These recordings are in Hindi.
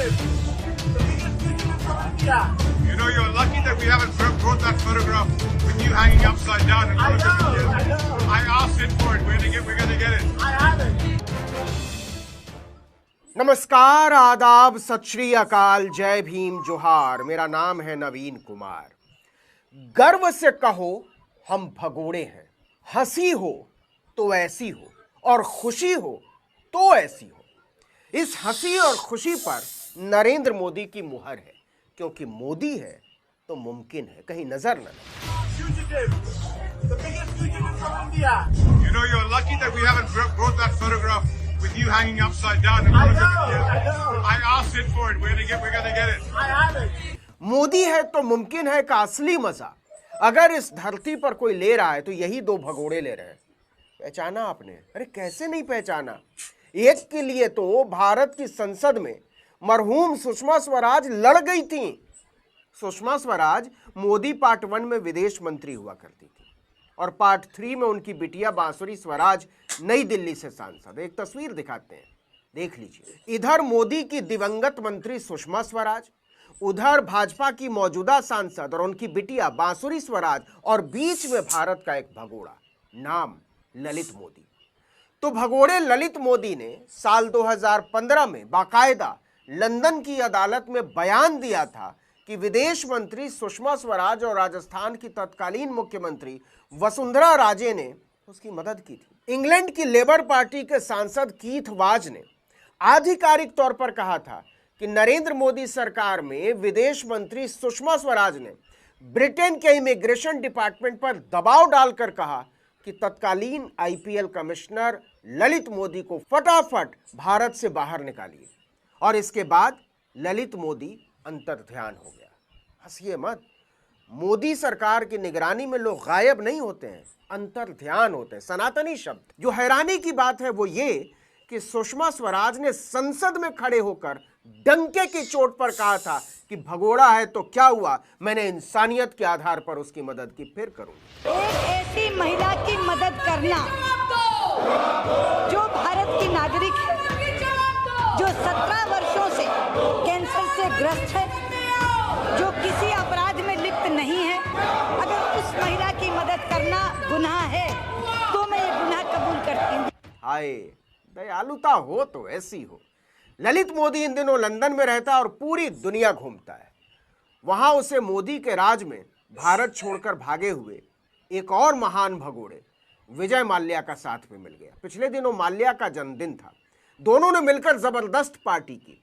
You know, you're lucky that we haven't brought that photograph with you hanging upside down in front of us yet. I asked it for it. We're gonna get it. I have it. नमस्कार, आदाब, सत श्री अकाल, जय भीम, जोहार। मेरा नाम है नवीन कुमार। गर्व से कहो हम भगोड़े हैं। हंसी हो तो ऐसी हो और खुशी हो तो ऐसी हो। इस हंसी और खुशी पर नरेंद्र मोदी की मुहर है, क्योंकि मोदी है तो मुमकिन है। कहीं नजर न लगे। You know, you're lucky that we haven't brought that photograph with you hanging upside down in front of us yet. I asked it for it. We're gonna get it. I have it. Modi है तो मुमकिन है का असली मजा अगर इस धरती पर कोई ले रहा है तो यही दो भगोड़े ले रहे हैं। पहचाना आपने? अरे कैसे नहीं पहचाना। एक के लिए तो भारत की संसद में मरहूम सुषमा स्वराज लड़ गई थी। सुषमा स्वराज मोदी पार्ट 1 में विदेश मंत्री हुआ करती थी और पार्ट 3 में उनकी बिटिया बांसुरी स्वराज नई दिल्ली से सांसद। एक तस्वीर दिखाते हैं, देख लीजिए। इधर मोदी की दिवंगत मंत्री सुषमा स्वराज, उधर भाजपा की मौजूदा सांसद और उनकी बिटिया बांसुरी स्वराज, और बीच में भारत का एक भगोड़ा, नाम ललित मोदी। तो भगोड़े ललित मोदी ने साल 2015 में बाकायदा लंदन की अदालत में बयान दिया था कि विदेश मंत्री सुषमा स्वराज और राजस्थान की तत्कालीन मुख्यमंत्री वसुंधरा राजे ने उसकी मदद की थी। इंग्लैंड की लेबर पार्टी के सांसद कीथ वाज ने आधिकारिक तौर पर कहा था कि नरेंद्र मोदी सरकार में विदेश मंत्री सुषमा स्वराज ने ब्रिटेन के इमिग्रेशन डिपार्टमेंट पर दबाव डालकर कहा कि तत्कालीन आईपीएल कमिश्नर ललित मोदी को फटाफट भारत से बाहर निकालिए। और इसके बाद ललित मोदी अंतर्ध्यान हो गया। हंसिए मत, मोदी सरकार की निगरानी में लोग गायब नहीं होते हैं, अंतर्ध्यान होते हैं। सनातनी शब्द। जो हैरानी की बात है वो ये कि सुषमा स्वराज ने संसद में खड़े होकर डंके की चोट पर कहा था कि भगोड़ा है तो क्या हुआ, मैंने इंसानियत के आधार पर उसकी मदद की, फिर करूंगा। एक ऐसी महिला की मदद करना जो भारत की नागरिक है, जो 17 वर्षों से कैंसर से ग्रस्त है, जो किसी अपराध में लिप्त नहीं है, अगर उस महिला की मदद करना गुनाह है तो मैं ये गुनाह कबूल करती हूँ। हाय, दयालुता हो तो ऐसी हो। ललित मोदी इन दिनों लंदन में रहता है और पूरी दुनिया घूमता है। वहां उसे मोदी के राज में भारत छोड़कर भागे हुए एक और महान भगोड़े विजय माल्या का साथ में मिल गया। पिछले दिनों माल्या का जन्मदिन था। दोनों ने मिलकर जबरदस्त पार्टी की,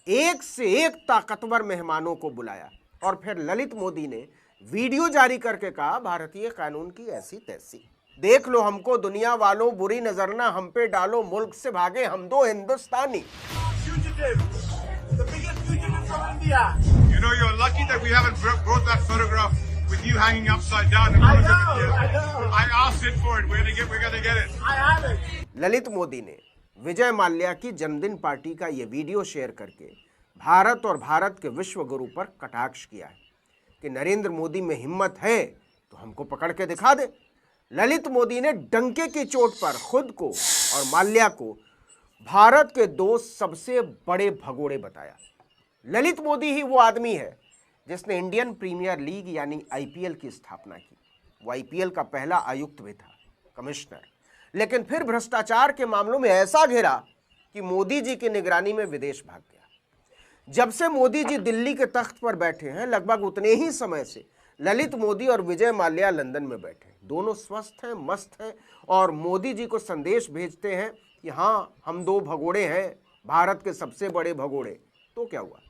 एक से एक ताकतवर मेहमानों को बुलाया और फिर ललित मोदी ने वीडियो जारी करके कहा, भारतीय कानून की ऐसी तैसी, देख लो हमको दुनिया वालों, बुरी नजर ना हम पे डालो, मुल्क से भागे हम दो हिंदुस्तानी। You know, you're lucky that we haven't brought that photograph with you hanging upside down in front of us yet. I asked it for it. We're gonna get it. I have it. Lalit Modi ने विजय माल्या की जन्मदिन पार्टी का ये वीडियो शेयर करके भारत और भारत के विश्व गुरु पर कटाक्ष किया है कि नरेंद्र मोदी में हिम्मत है तो हमको पकड़ के दिखा दे। ललित मोदी ने डंके की चोट पर खुद को और माल्या को भारत के दो सबसे बड़े भगोड़े बताया। ललित मोदी ही वो आदमी है जिसने इंडियन प्रीमियर लीग यानी आईपीएल की स्थापना की। वो आईपीएल का पहला आयुक्त भी था, कमिश्नर, लेकिन फिर भ्रष्टाचार के मामलों में ऐसा घिरा कि मोदी जी की निगरानी में विदेश भाग गया। जब से मोदी जी दिल्ली के तख्त पर बैठे हैं, लगभग उतने ही समय से ललित मोदी और विजय माल्या लंदन में बैठे। दोनों स्वस्थ हैं, मस्त हैं और मोदी जी को संदेश भेजते हैं कि हाँ, हम दो भगोड़े हैं, भारत के सबसे बड़े भगोड़े। तो क्या हुआ?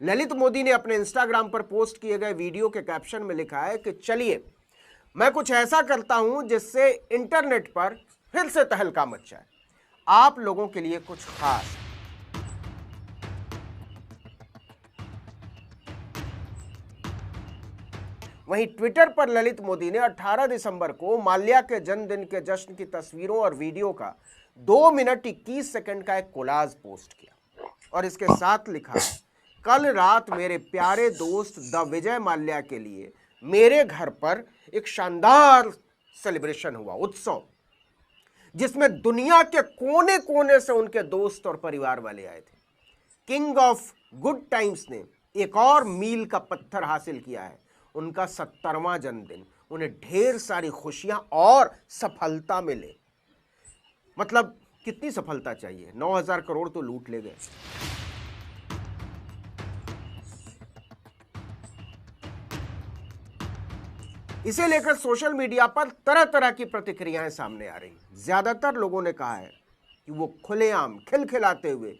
ललित मोदी ने अपने इंस्टाग्राम पर पोस्ट किए गए वीडियो के कैप्शन में लिखा है कि चलिए मैं कुछ ऐसा करता हूं जिससे इंटरनेट पर फिर से तहलका मच जाए, आप लोगों के लिए कुछ खास। वहीं ट्विटर पर ललित मोदी ने 18 दिसंबर को माल्या के जन्मदिन के जश्न की तस्वीरों और वीडियो का 2 मिनट 21 सेकंड का एक कोलाज पोस्ट किया और इसके साथ लिखा, कल रात मेरे प्यारे दोस्त द विजय माल्या के लिए मेरे घर पर एक शानदार सेलिब्रेशन हुआ, उत्सव, जिसमें दुनिया के कोने कोने से उनके दोस्त और परिवार वाले आए थे। किंग ऑफ गुड टाइम्स ने एक और मील का पत्थर हासिल किया है, उनका 70वां जन्मदिन। उन्हें ढेर सारी खुशियां और सफलता मिले। मतलब कितनी सफलता चाहिए, 9,000 करोड़ तो लूट ले गए। इसे लेकर सोशल मीडिया पर तरह तरह की प्रतिक्रियाएं सामने आ रही। ज्यादातर लोगों ने कहा है कि वो खुलेआम खिलखिलाते हुए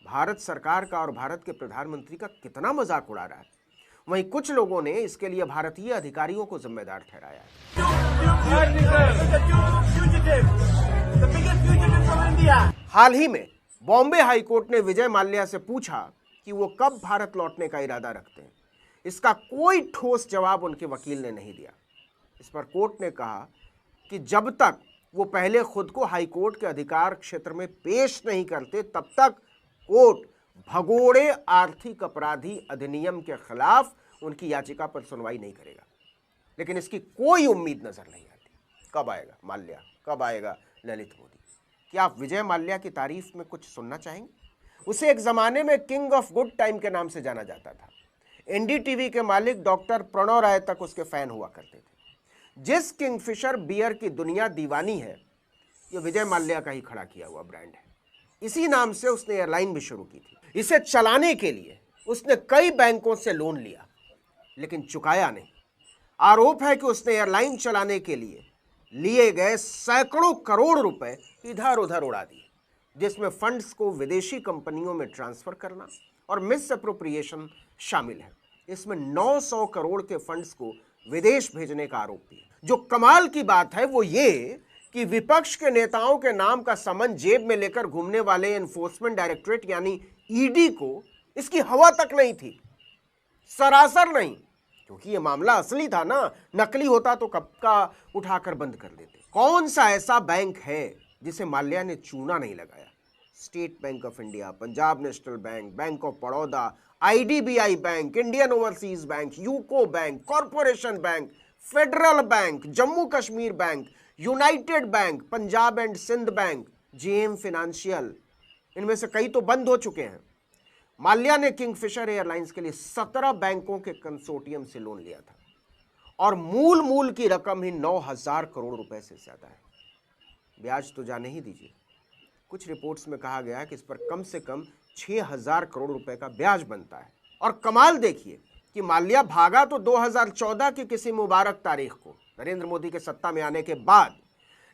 भारत सरकार का और भारत के प्रधानमंत्री का कितना मजाक उड़ा रहा है। वहीं कुछ लोगों ने इसके लिए भारतीय अधिकारियों को जिम्मेदार ठहराया है। हाल ही में बॉम्बे हाईकोर्ट ने विजय माल्या से पूछा कि वो कब भारत लौटने का इरादा रखते हैं। इसका कोई ठोस जवाब उनके वकील ने नहीं दिया। इस पर कोर्ट ने कहा कि जब तक वो पहले खुद को हाईकोर्ट के अधिकार क्षेत्र में पेश नहीं करते, तब तक कोर्ट भगोड़े आर्थिक अपराधी अधिनियम के खिलाफ उनकी याचिका पर सुनवाई नहीं करेगा। लेकिन इसकी कोई उम्मीद नजर नहीं आती। कब आएगा माल्या, कब आएगा ललित मोदी? क्या आप विजय माल्या की तारीफ में कुछ सुनना चाहेंगे? उसे एक जमाने में किंग ऑफ गुड टाइम के नाम से जाना जाता था। एनडीटीवी के मालिक डॉक्टर प्रणव राय तक उसके फैन हुआ करते थे। जिस किंगफिशर बियर की दुनिया दीवानी है, ये विजय माल्या का ही खड़ा किया हुआ ब्रांड है। इसी नाम से उसने एयरलाइन भी शुरू की थी। इसे चलाने के लिए उसने कई बैंकों से लोन लिया, लेकिन चुकाया नहीं। आरोप है कि उसने एयरलाइन चलाने के लिए लिए गए सैकड़ों करोड़ रुपए इधर उधर उड़ा दिए, जिसमें फंड्स को विदेशी कंपनियों में ट्रांसफर करना और मिस अप्रोप्रिएशन शामिल है। इसमें 900 करोड़ के फंड्स को विदेश भेजने का आरोप भी है। जो कमाल की बात है वो ये कि विपक्ष के नेताओं के नाम का समन जेब में लेकर घूमने वाले एनफोर्समेंट डायरेक्टरेट यानी ईडी को इसकी हवा तक नहीं थी, सरासर नहीं। क्योंकि ये मामला असली था ना, नकली होता तो कब का उठाकर बंद कर देते। कौन सा ऐसा बैंक है जिसे माल्या ने चूना नहीं लगाया? State Bank of India, Punjab National Bank, Bank of Baroda, IDBI Bank, Indian Overseas Bank, UCO Bank, Corporation Bank, Federal Bank, Jammu Kashmir Bank, United Bank, Punjab and Sindh Bank, JM Financial, इनमें से कई तो बंद हो चुके हैं। माल्या ने किंगफिशर एयरलाइंस के लिए 17 बैंकों के कंसोर्टियम से लोन लिया था और मूल की रकम ही 9,000 करोड़ रुपए से ज्यादा है। ब्याज तो जाने ही दीजिए। कुछ रिपोर्ट्स में कहा गया कि इस पर कम से कम 6,000 करोड़ रुपए का ब्याज बनता है। और कमाल देखिए कि माल्या भागा तो 2014 की किसी मुबारक तारीख को, नरेंद्र मोदी के सत्ता में आने के बाद,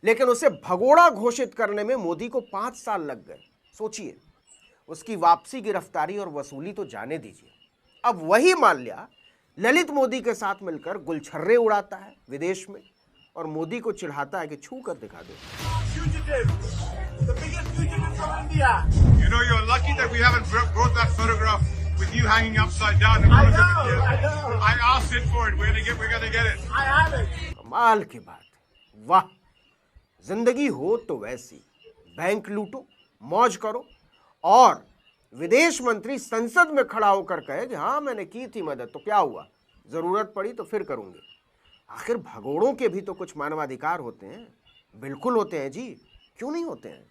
लेकिन उसे भगोड़ा घोषित करने में मोदी को 5 साल लग गए। सोचिए, उसकी वापसी, गिरफ्तारी और वसूली तो जाने दीजिए। अब वही माल्या ललित मोदी के साथ मिलकर गुलछर्रे उड़ाता है विदेश में और मोदी को चिढ़ाता है कि छू कर दिखा दो। You know, you're lucky that we haven't brought that photograph with you hanging upside down in front of it. I asked it for it. We're gonna get it. I have it. कमाल की बात, वाह। जिंदगी हो तो वैसी, बैंक लूटो, मौज करो और विदेश मंत्री संसद में खड़ा होकर कहे कि हाँ मैंने की थी मदद, तो क्या हुआ, जरूरत पड़ी तो फिर करूंगे। आखिर भगोड़ों के भी तो कुछ मानवाधिकार होते हैं। बिल्कुल होते हैं जी, क्यों नहीं होते हैं।